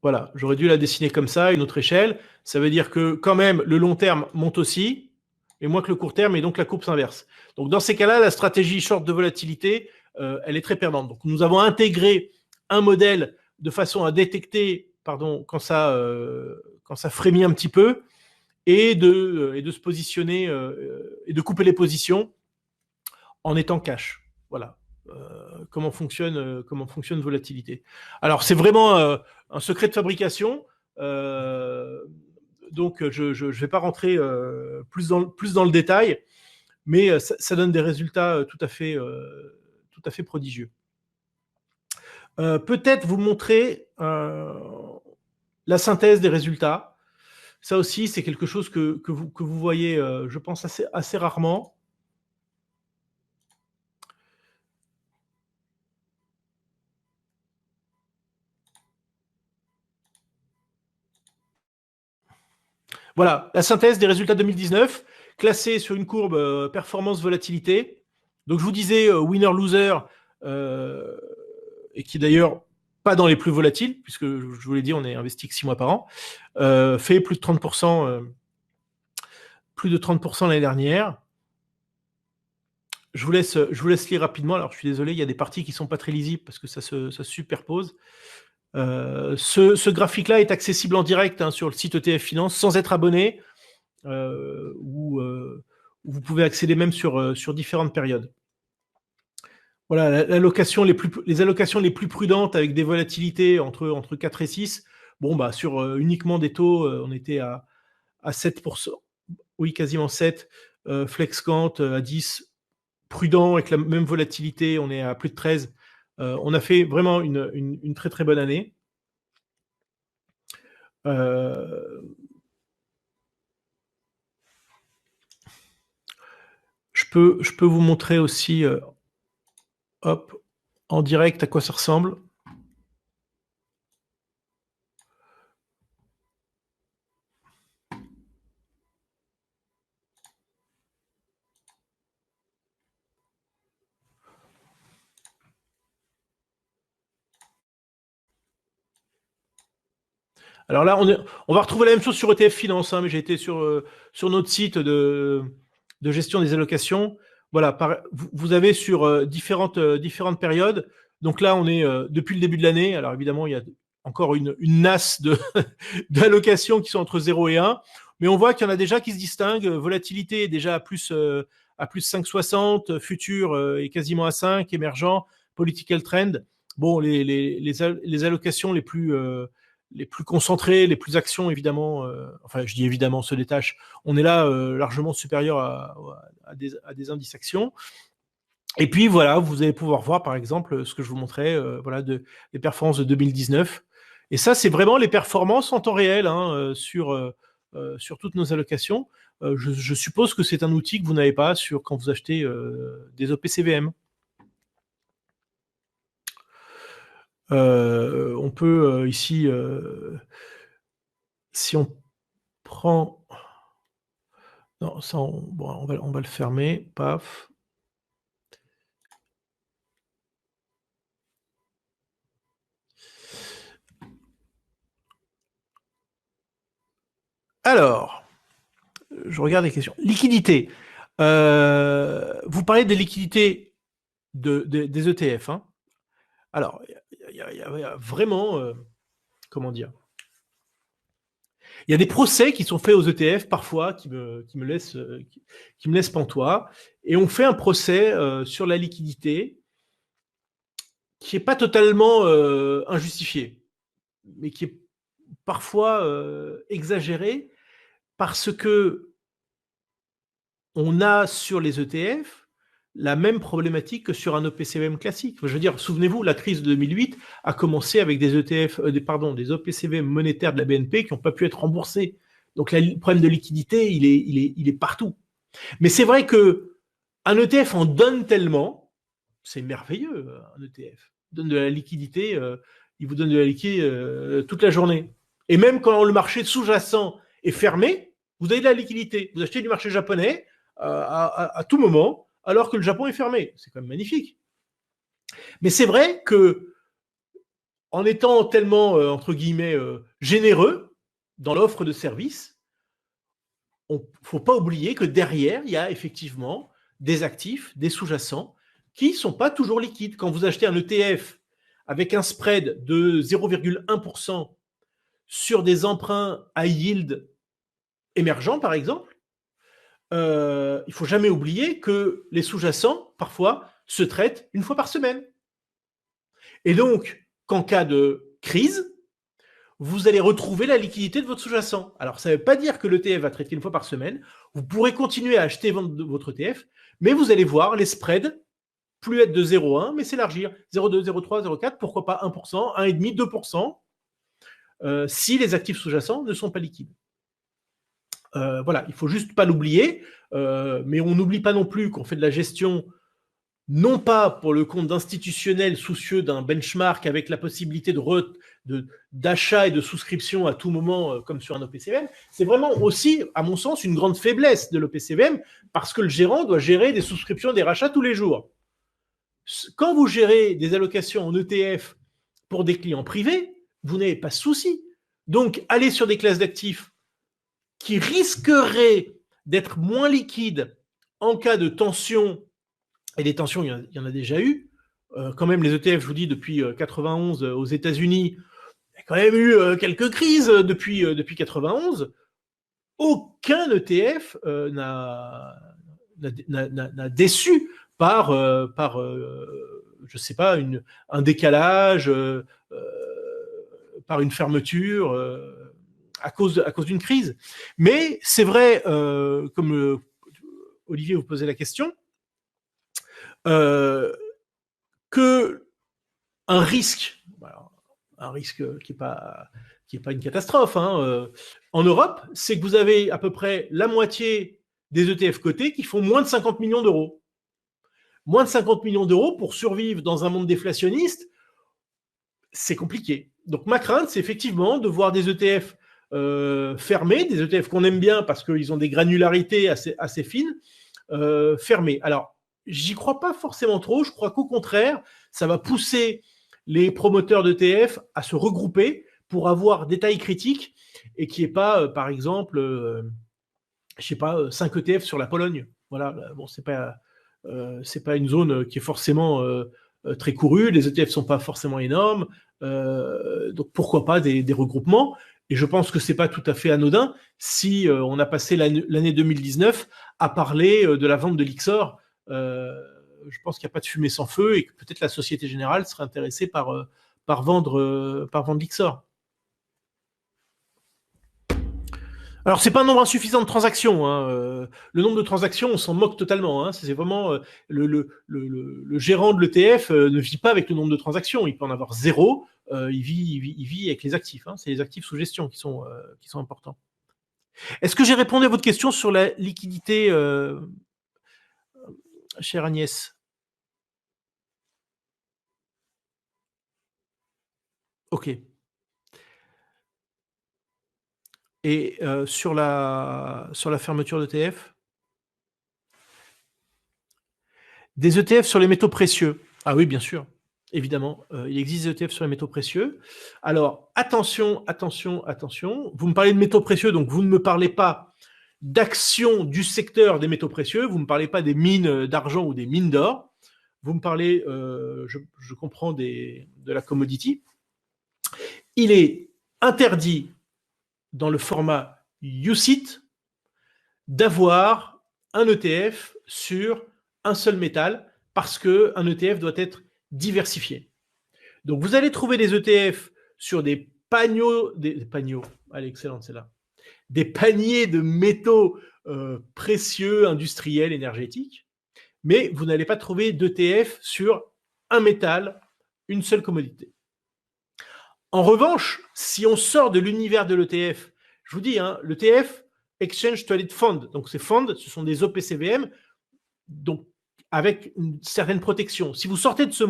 Voilà, j'aurais dû la dessiner comme ça, une autre échelle. Ça veut dire que quand même, le long terme monte aussi, et moins que le court terme, et donc la courbe s'inverse. Donc dans ces cas-là, la stratégie short de volatilité, elle est très perdante. Donc nous avons intégré un modèle de façon à détecter, quand ça frémit un petit peu, et de se positionner et de couper les positions en étant cash. Voilà. Comment fonctionne volatilité. Alors c'est vraiment un secret de fabrication. Donc je vais pas rentrer plus dans le détail, mais ça donne des résultats tout à fait prodigieux. Peut-être vous montrer la synthèse des résultats. Ça aussi, c'est quelque chose que vous voyez, je pense, assez rarement. Voilà, la synthèse des résultats 2019, classée sur une courbe performance-volatilité. Donc, je vous disais winner-loser, et qui d'ailleurs pas dans les plus volatiles, puisque je vous l'ai dit, on est investi que 6 mois par an, fait plus de 30%, l'année dernière. Je vous laisse lire rapidement. Alors, je suis désolé, il y a des parties qui ne sont pas très lisibles parce que ça se superpose. Ce graphique-là est accessible en direct sur le site ETF Finance sans être abonné, où vous pouvez accéder même sur différentes périodes. Voilà, les allocations les plus prudentes avec des volatilités entre 4 et 6. Bon, bah, sur uniquement des taux, on était à 7%. Oui, quasiment 7. FlexCant à 10. Prudent avec la même volatilité, on est à plus de 13. On a fait vraiment une très très bonne année. je peux vous montrer aussi, hop, en direct à quoi ça ressemble. Alors là, on va retrouver la même chose sur ETF Finance, hein, mais j'ai été sur notre site de gestion des allocations. Voilà, vous avez sur différentes périodes. Donc là, on est depuis le début de l'année. Alors évidemment, il y a encore une nasse d'allocations qui sont entre 0 et 1. Mais on voit qu'il y en a déjà qui se distinguent. Volatilité est déjà à plus 5,60, futur est quasiment à 5, émergent, political trend. Bon, les allocations les plus concentrés, les plus actions, évidemment, enfin, je dis évidemment, se détachent. On est là largement supérieur à des indices actions. Et puis, voilà, vous allez pouvoir voir, par exemple, ce que je vous montrais, voilà, des performances de 2019. Et ça, c'est vraiment les performances en temps réel, hein, sur toutes nos allocations. Je suppose que c'est un outil que vous n'avez pas quand vous achetez des OPCVM. On peut ici, si on prend... Non, ça, bon, on va le fermer. Paf. Alors, je regarde les questions. Liquidité. Vous parlez des liquidités des ETF. Hein. Alors, il y a vraiment... comment dire, il y a des procès qui sont faits aux ETF parfois qui me laissent pantois. Et on fait un procès sur la liquidité qui n'est pas totalement injustifié, mais qui est parfois exagéré parce que on a sur les ETF la même problématique que sur un OPCVM classique. Je veux dire, souvenez-vous, la crise de 2008 a commencé avec des ETF, des OPCVM monétaires de la BNP qui n'ont pas pu être remboursés. Donc le problème de liquidité, il est partout. Mais c'est vrai que un ETF en donne tellement, c'est merveilleux, un ETF. Il donne de la liquidité, il vous donne de la liquidité toute la journée. Et même quand le marché sous-jacent est fermé, vous avez de la liquidité. Vous achetez du marché japonais à tout moment, alors que le Japon est fermé. C'est quand même magnifique. Mais c'est vrai que en étant tellement, entre guillemets, généreux dans l'offre de services, il ne faut pas oublier que derrière, il y a effectivement des actifs, des sous-jacents, qui ne sont pas toujours liquides. Quand vous achetez un ETF avec un spread de 0,1% sur des emprunts à yield émergents, par exemple, il ne faut jamais oublier que les sous-jacents, parfois, se traitent une fois par semaine. Et donc, qu'en cas de crise, vous allez retrouver la liquidité de votre sous-jacent. Alors, ça ne veut pas dire que l'ETF va traiter une fois par semaine. Vous pourrez continuer à acheter et vendre votre ETF, mais vous allez voir les spreads plus être de 0,1, mais s'élargir. 0,2, 0,3, 0,4, pourquoi pas 1%, 1,5, 2%, si les actifs sous-jacents ne sont pas liquides. Voilà, il ne faut juste pas l'oublier, mais on n'oublie pas non plus qu'on fait de la gestion non pas pour le compte d'institutionnels soucieux d'un benchmark avec la possibilité d'achat et de souscription à tout moment, comme sur un OPCVM, c'est vraiment aussi, à mon sens, une grande faiblesse de l'OPCVM, parce que le gérant doit gérer des souscriptions et des rachats tous les jours. Quand vous gérez des allocations en ETF pour des clients privés, vous n'avez pas de souci. Donc, allez sur des classes d'actifs qui risqueraient d'être moins liquides en cas de tension. Et des tensions, il y en a déjà eu. Quand même, les ETF, je vous dis, depuis 91 aux États-Unis, il y a quand même eu quelques crises depuis 91. Aucun ETF n'a déçu par je sais pas, un décalage, par une fermeture, à cause d'une crise. Mais c'est vrai, comme Olivier vous posait la question, que un risque qui est pas une catastrophe, hein, en Europe, c'est que vous avez à peu près la moitié des ETF cotés qui font moins de 50 millions d'euros. Moins de 50 millions d'euros pour survivre dans un monde déflationniste, c'est compliqué. Donc ma crainte, c'est effectivement de voir des ETF fermés, des ETF qu'on aime bien parce qu'ils ont des granularités assez fines, fermés. Alors, j'y crois pas forcément trop. Je crois qu'au contraire, ça va pousser les promoteurs d'ETF à se regrouper pour avoir des tailles critiques et qu'il n'y ait pas, par exemple, je sais pas, 5 ETF sur la Pologne. Voilà, bon, c'est pas une zone qui est forcément très courue. Les ETF sont pas forcément énormes, donc pourquoi pas des regroupements. Et je pense que c'est pas tout à fait anodin si on a passé l'année 2019 à parler de la vente de l'Ixor. Je pense qu'il n'y a pas de fumée sans feu et que peut-être la Société Générale serait intéressée par vendre l'Ixor. Alors, c'est pas un nombre insuffisant de transactions. Hein. Le nombre de transactions, on s'en moque totalement. Hein. C'est vraiment le gérant de l'ETF ne vit pas avec le nombre de transactions. Il peut en avoir zéro. Il vit avec les actifs. Hein. C'est les actifs sous gestion qui sont importants. Est-ce que j'ai répondu à votre question sur la liquidité, chère Agnès? Ok. Et sur la fermeture d'ETF? Des ETF sur les métaux précieux. Ah oui, bien sûr. Évidemment, il existe des ETF sur les métaux précieux. Alors, attention. Vous me parlez de métaux précieux, donc vous ne me parlez pas d'actions du secteur des métaux précieux. Vous ne me parlez pas des mines d'argent ou des mines d'or. Vous me parlez, je comprends, de la commodity. Il est interdit dans le format UCITS d'avoir un ETF sur un seul métal parce qu'un ETF doit être diversifié. Donc, vous allez trouver des ETF sur des paniers, allez, excellente celle-là, des paniers de métaux précieux, industriels, énergétiques, mais vous n'allez pas trouver d'ETF sur un métal, une seule commodité. En revanche, si on sort de l'univers de l'ETF, je vous dis, hein, l'ETF, Exchange Traded Fund, donc ces fonds, ce sont des OPCVM, donc avec une certaine protection. Si vous sortez de ce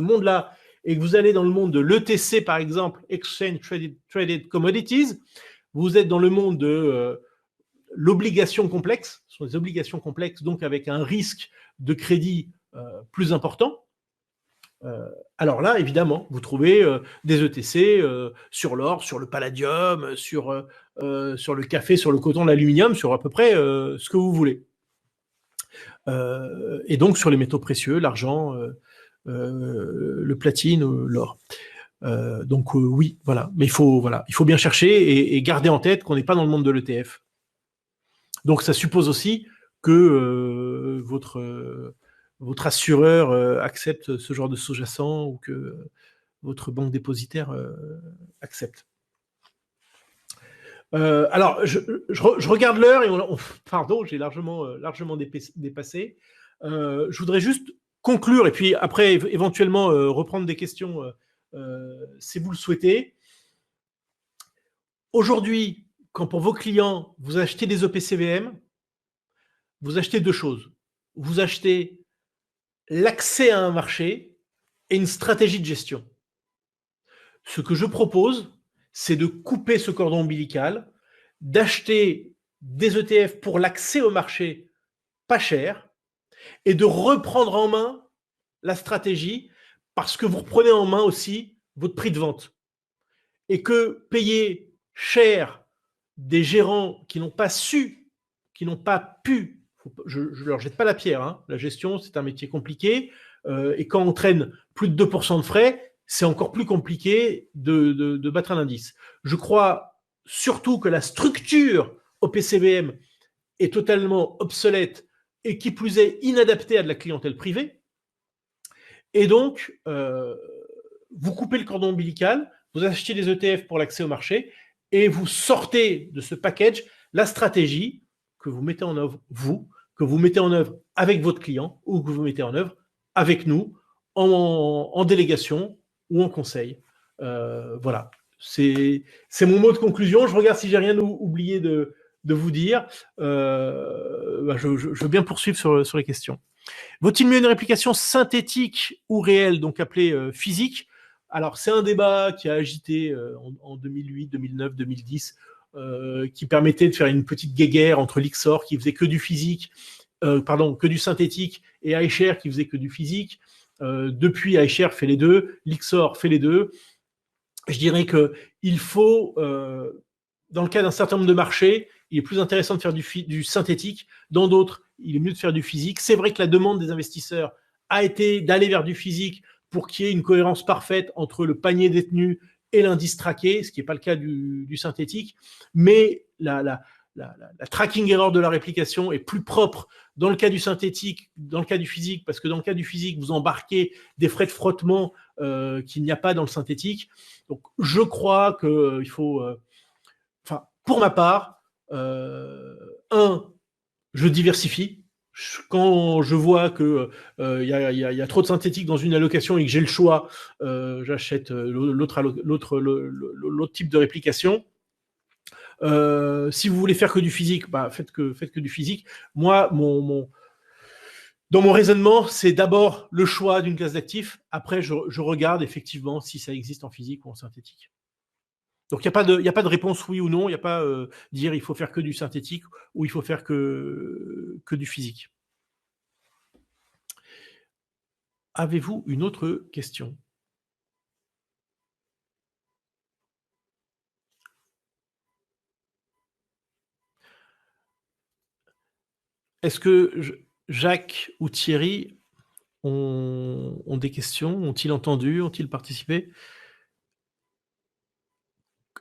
monde-là et que vous allez dans le monde de l'ETC, par exemple, Exchange Traded Commodities, vous êtes dans le monde de l'obligation complexe, ce sont des obligations complexes, donc avec un risque de crédit plus important. Alors là, évidemment, vous trouvez des ETC sur l'or, sur le palladium, sur le café, sur le coton, l'aluminium, sur à peu près ce que vous voulez. Et donc sur les métaux précieux, l'argent, le platine, l'or. Donc oui, voilà. Mais il faut bien chercher et garder en tête qu'on n'est pas dans le monde de l'ETF. Donc ça suppose aussi que votre assureur accepte ce genre de sous-jacent ou que votre banque dépositaire accepte. Alors, je regarde l'heure et pardon, j'ai largement dépassé. Je voudrais juste conclure et puis après éventuellement reprendre des questions si vous le souhaitez. Aujourd'hui, quand pour vos clients, vous achetez des OPCVM, vous achetez deux choses. Vous achetez l'accès à un marché et une stratégie de gestion. Ce que je propose, c'est de couper ce cordon ombilical, d'acheter des ETF pour l'accès au marché pas cher et de reprendre en main la stratégie parce que vous reprenez en main aussi votre prix de vente. Et que payer cher des gérants qui n'ont pas su, qui n'ont pas pu, je ne leur jette pas la pierre, hein, la gestion c'est un métier compliqué, et quand on traîne plus de 2% de frais, c'est encore plus compliqué de battre un indice. Je crois surtout que la structure au PCBM est totalement obsolète et qui plus est inadaptée à de la clientèle privée. Et donc, vous coupez le cordon ombilical, vous achetez des ETF pour l'accès au marché et vous sortez de ce package la stratégie que vous mettez en œuvre, que vous mettez en œuvre avec votre client ou que vous mettez en œuvre avec nous en délégation ou en conseil. Voilà, c'est mon mot de conclusion. Je regarde si j'ai rien oublié de de vous dire. Je veux bien poursuivre sur les questions. Vaut-il mieux une réplication synthétique ou réelle, donc appelée physique? Alors, c'est un débat qui a agité en 2008, 2009, 2010, qui permettait de faire une petite guéguerre entre Lixor, qui faisait que du physique, que du synthétique, et iShare, qui faisait que du physique. Depuis, iShare fait les deux, Lixor fait les deux. Je dirais qu'il faut, dans le cas d'un certain nombre de marchés, il est plus intéressant de faire du synthétique. Dans d'autres, il est mieux de faire du physique. C'est vrai que la demande des investisseurs a été d'aller vers du physique pour qu'il y ait une cohérence parfaite entre le panier détenu et l'indice traqué, ce qui n'est pas le cas du synthétique. Mais la tracking error de la réplication est plus propre dans le cas du synthétique, dans le cas du physique, parce que dans le cas du physique, vous embarquez des frais de frottement qu'il n'y a pas dans le synthétique. Donc, je crois qu'il faut... pour ma part, je diversifie. Quand je vois qu'il y a trop de synthétique dans une allocation et que j'ai le choix, j'achète l'autre type de réplication. Si vous voulez faire que du physique, faites que du physique. Moi, dans mon raisonnement, c'est d'abord le choix d'une classe d'actifs. Après, je regarde effectivement si ça existe en physique ou en synthétique. Donc, il n'y a pas de réponse oui ou non. Il n'y a pas dire il faut faire que du synthétique ou il faut faire que du physique. Avez-vous une autre question? Est-ce que Jacques ou Thierry ont des questions? Ont-ils entendu? Ont-ils participé?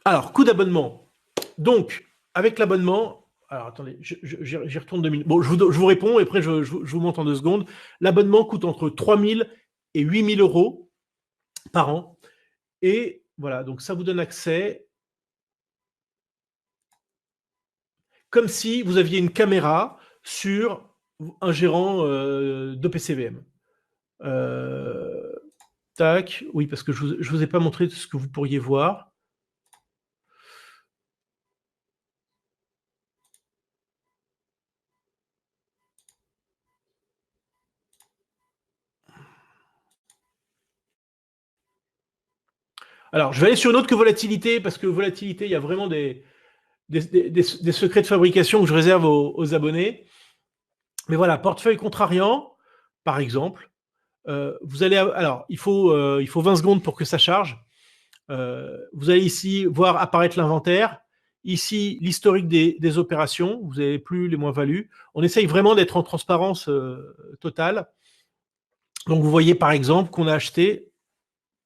Alors, coût d'abonnement. Donc, avec l'abonnement, alors attendez, j'y retourne 2 minutes. Bon, je vous réponds et après je vous montre en 2 secondes. L'abonnement coûte entre 3 000 et 8 000 euros par an. Et voilà, donc ça vous donne accès comme si vous aviez une caméra sur un gérant de PCVM. Tac, oui, parce que je ne vous ai pas montré ce que vous pourriez voir. Alors, je vais aller sur une autre que volatilité, parce que volatilité, il y a vraiment des secrets de fabrication que je réserve aux abonnés. Mais voilà, portefeuille contrariant, par exemple. Vous allez, alors, il faut 20 secondes pour que ça charge. Vous allez ici voir apparaître l'inventaire. Ici, l'historique des opérations. Vous n'avez plus les moins-values. On essaye vraiment d'être en transparence totale. Donc, vous voyez par exemple qu'on a acheté.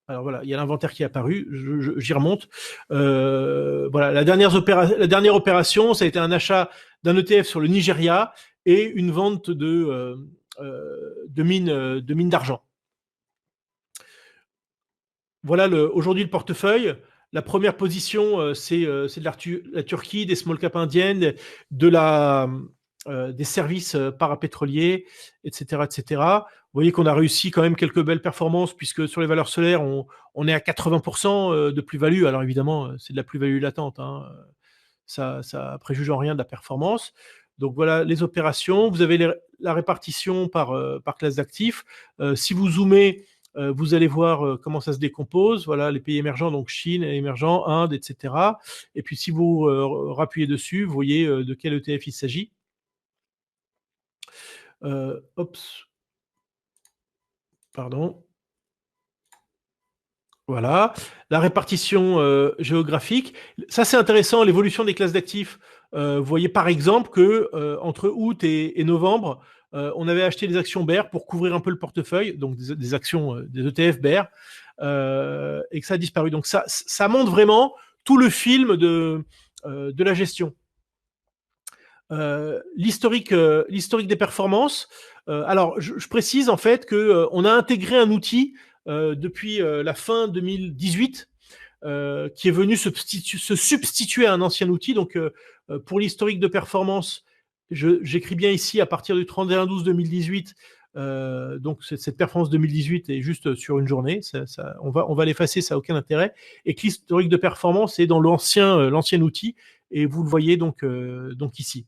Alors voilà, il y a l'inventaire qui est apparu, j'y remonte. Voilà, la dernière opération, ça a été un achat d'un ETF sur le Nigeria et une vente de mines d'argent. Voilà aujourd'hui le portefeuille. La première position, c'est de la Turquie, des small caps indiennes, des services parapétroliers, etc., etc. Vous voyez qu'on a réussi quand même quelques belles performances puisque sur les valeurs solaires, on est à 80% de plus-value. Alors évidemment, c'est de la plus-value latente. Hein. Ça préjuge en rien de la performance. Donc voilà les opérations. Vous avez la répartition par classe d'actifs. Si vous zoomez, vous allez voir comment ça se décompose. Voilà les pays émergents, donc Chine, émergents, Inde, etc. Et puis si vous rappuyez dessus, vous voyez de quel ETF il s'agit. Pardon. Voilà. La répartition géographique. Ça, c'est intéressant, l'évolution des classes d'actifs. Vous voyez par exemple que entre août et novembre, on avait acheté des actions BER pour couvrir un peu le portefeuille, donc des actions, des ETF BER, et que ça a disparu. Donc ça montre vraiment tout le film de la gestion. L'historique des performances. Alors, je précise en fait qu'on a intégré un outil depuis la fin 2018 qui est venu se substituer à un ancien outil. Donc, pour l'historique de performance, j'écris bien ici à partir du 31/12/2018. Donc cette performance 2018 est juste sur une journée. On va l'effacer, ça n'a aucun intérêt. Et que l'historique de performance est dans l'ancien outil. et vous le voyez donc ici.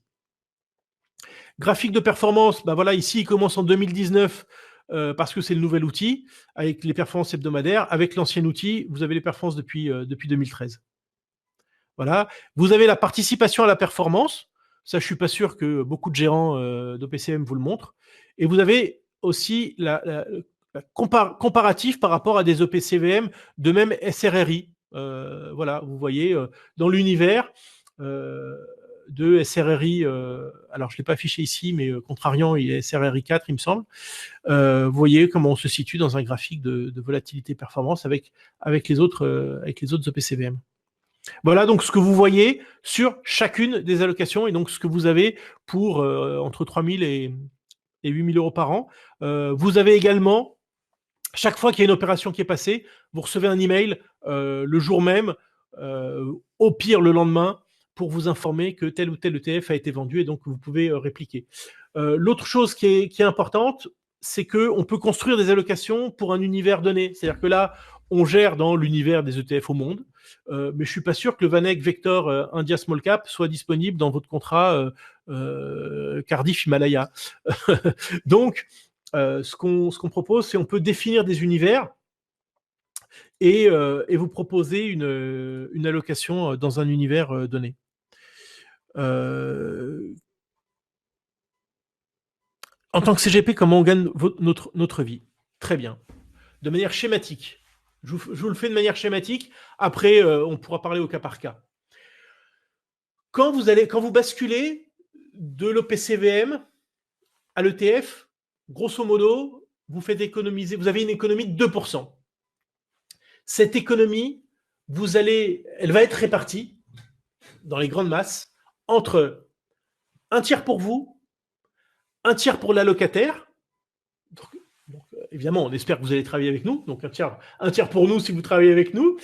Graphique de performance, bah voilà, ici, il commence en 2019 parce que c'est le nouvel outil, avec les performances hebdomadaires. Avec l'ancien outil, vous avez les performances depuis 2013. Voilà. Vous avez la participation à la performance. Ça, je suis pas sûr que beaucoup de gérants d'OPCVM vous le montrent. Et vous avez aussi la comparatif par rapport à des OPCVM de même SRRI. Voilà, vous voyez, dans l'univers de SRRI, alors je ne l'ai pas affiché ici, mais Contrarian, il est SRRI 4, il me semble. Vous voyez comment on se situe dans un graphique de volatilité performance avec les autres OPCVM. Voilà donc ce que vous voyez sur chacune des allocations et donc ce que vous avez pour entre 3 000 et 8 000 euros par an. Vous avez également, chaque fois qu'il y a une opération qui est passée, vous recevez un email le jour même, au pire le lendemain, pour vous informer que tel ou tel ETF a été vendu et donc vous pouvez répliquer. L'autre chose qui est importante, c'est qu'on peut construire des allocations pour un univers donné. C'est-à-dire que là, on gère dans l'univers des ETF au monde, mais je ne suis pas sûr que le VanEck Vector India Small Cap soit disponible dans votre contrat Cardiff Himalaya. Donc, ce qu'on propose, c'est on peut définir des univers et vous proposer une allocation dans un univers donné. En tant que CGP, comment on gagne notre vie? Très bien. De manière schématique. Je vous le fais de manière schématique. Après, on pourra parler au cas par cas. Quand vous basculez de l'OPCVM à l'ETF, grosso modo, vous faites économiser, vous avez une économie de 2%. Cette économie, elle va être répartie dans les grandes masses entre un tiers pour vous, un tiers pour l'allocataire. Donc, évidemment, on espère que vous allez travailler avec nous. Donc, un tiers pour nous si vous travaillez avec nous.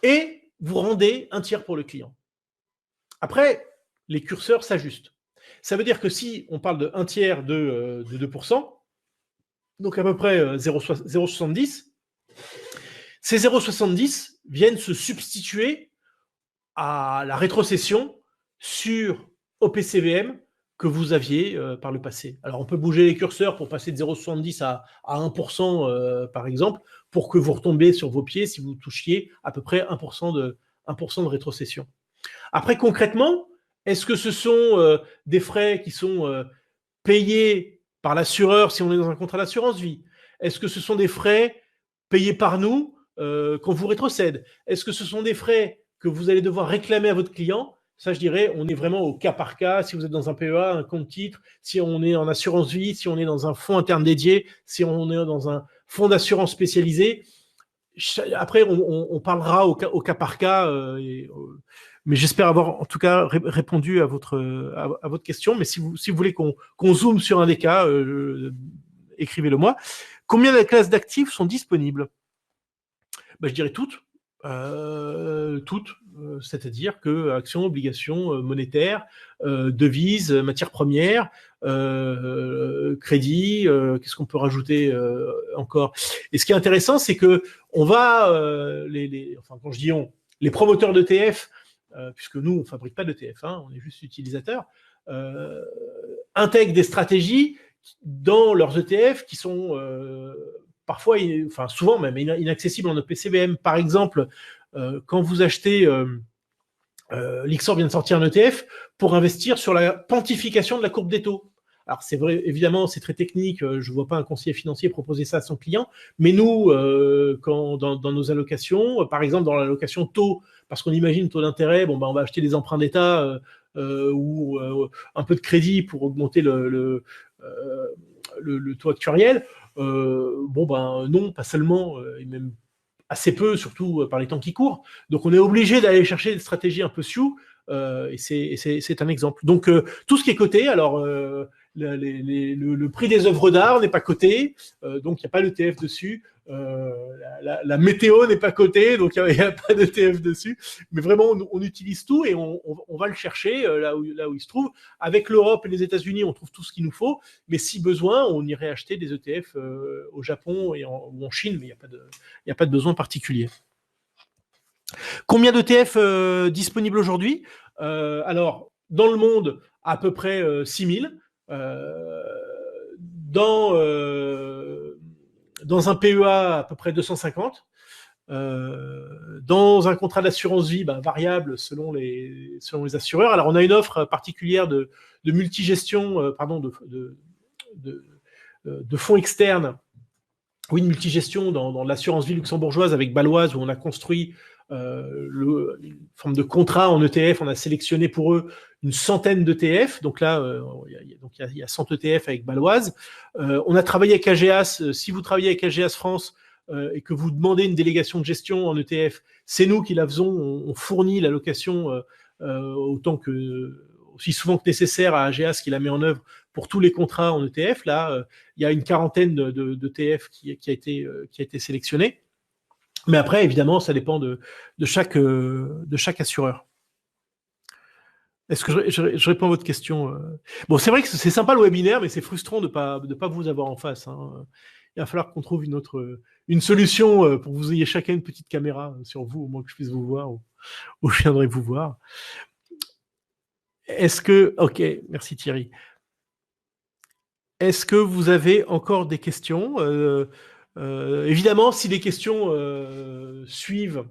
Et vous rendez un tiers pour le client. Après, les curseurs s'ajustent. Ça veut dire que si on parle de un tiers de 2%, donc à peu près 0,70, ces 0,70 viennent se substituer à la rétrocession sur OPCVM que vous aviez par le passé. Alors, on peut bouger les curseurs pour passer de 0,70 à 1%, par exemple, pour que vous retombiez sur vos pieds si vous touchiez à peu près 1% de rétrocession. Après, concrètement, est-ce que ce sont des frais qui sont payés par l'assureur si on est dans un contrat d'assurance vie? Est-ce que ce sont des frais payés par nous qu'on vous rétrocède? Est-ce que ce sont des frais que vous allez devoir réclamer à votre client? Ça, je dirais, on est vraiment au cas par cas. Si vous êtes dans un PEA, un compte titre, si on est en assurance vie, si on est dans un fonds interne dédié, si on est dans un fonds d'assurance spécialisé. Après, on parlera au cas par cas. Mais j'espère avoir en tout cas répondu à votre question. Mais si vous voulez qu'on zoome sur un des cas, écrivez-le moi. Combien de classes d'actifs sont disponibles? Je dirais toutes. Toutes, c'est-à-dire que actions, obligations monétaires, devises, matières premières, crédit, qu'est-ce qu'on peut rajouter encore? Et ce qui est intéressant, c'est que on va, quand je dis on, les promoteurs d'ETF, puisque nous, on ne fabrique pas d'ETF, hein, on est juste utilisateur, intègrent des stratégies dans leurs ETF qui sont parfois, souvent même inaccessibles en OPCVM. Par exemple, quand vous achetez, l'Ixor vient de sortir un ETF pour investir sur la quantification de la courbe des taux. Alors c'est vrai, évidemment, c'est très technique. Je ne vois pas un conseiller financier proposer ça à son client. Mais nous, dans nos allocations, par exemple dans l'allocation taux, parce qu'on imagine taux d'intérêt, on va acheter des emprunts d'État ou un peu de crédit pour augmenter le taux actuariel. Non, pas seulement, et même assez peu, surtout par les temps qui courent. Donc, on est obligé d'aller chercher des stratégies un peu sioux, et c'est un exemple. Donc, tout ce qui est coté, alors, le prix des œuvres d'art n'est pas coté, donc il n'y a pas d'ETF dessus. La météo n'est pas cotée, donc il n'y a pas d'ETF dessus. Mais vraiment, on utilise tout et on va le chercher là où il se trouve. Avec l'Europe et les États-Unis, on trouve tout ce qu'il nous faut. Mais si besoin, on irait acheter des ETF au Japon ou en Chine, mais il n'y a pas de besoin particulier. Combien d'ETF disponibles aujourd'hui? Alors, dans le monde, à peu près 6000. Dans, dans un PEA, à peu près 250. Dans un contrat d'assurance vie, variable selon les assureurs. Alors, on a une offre particulière de multigestion, de fonds externes. Oui, une multigestion dans l'assurance vie luxembourgeoise avec Baloise, où on a construit une forme de contrat en ETF. On a sélectionné pour eux une centaine d'ETF. Donc là, il y a 100 ETF avec Baloise. On a travaillé avec AGEAS. Si vous travaillez avec AGEAS France et que vous demandez une délégation de gestion en ETF, c'est nous qui la faisons. On fournit l'allocation autant que aussi souvent que nécessaire à AGEAS qui la met en œuvre pour tous les contrats en ETF. Là, il y a une quarantaine d'ETF qui a été sélectionné. Mais après, évidemment, ça dépend de chaque assureur. Est-ce que je réponds à votre question? Bon, c'est vrai que c'est sympa le webinaire, mais c'est frustrant de pas vous avoir en face. Hein. Il va falloir qu'on trouve une solution pour que vous ayez chacun une petite caméra sur vous, au moins que je puisse vous voir, ou je viendrai vous voir. Ok, merci Thierry. Est-ce que vous avez encore des questions? Évidemment, si les questions suivent,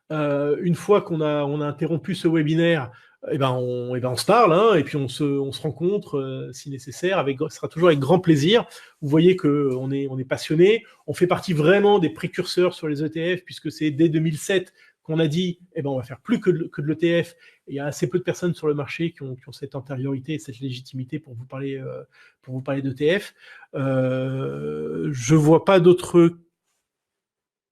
une fois qu'on a interrompu ce webinaire, on se parle, hein, et puis on se rencontre si nécessaire. Ce sera toujours avec grand plaisir. Vous voyez qu'on est passionné. On fait partie vraiment des précurseurs sur les ETF, puisque c'est dès 2007 qu'on a dit, on va faire plus que de l'ETF. Il y a assez peu de personnes sur le marché qui ont cette antériorité et cette légitimité pour vous parler d'ETF. Je vois pas d'autres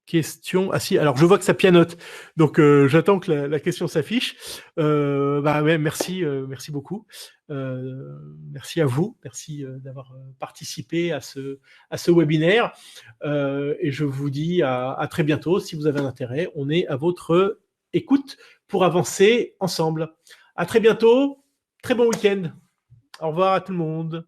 questions. Ah si, alors je vois que ça pianote, donc j'attends que la question s'affiche. Ouais, merci beaucoup. Merci à vous, merci d'avoir participé à ce webinaire. Et je vous dis à très bientôt. Si vous avez un intérêt, on est à votre écoute pour avancer ensemble. À très bientôt. Très bon week-end. Au revoir à tout le monde.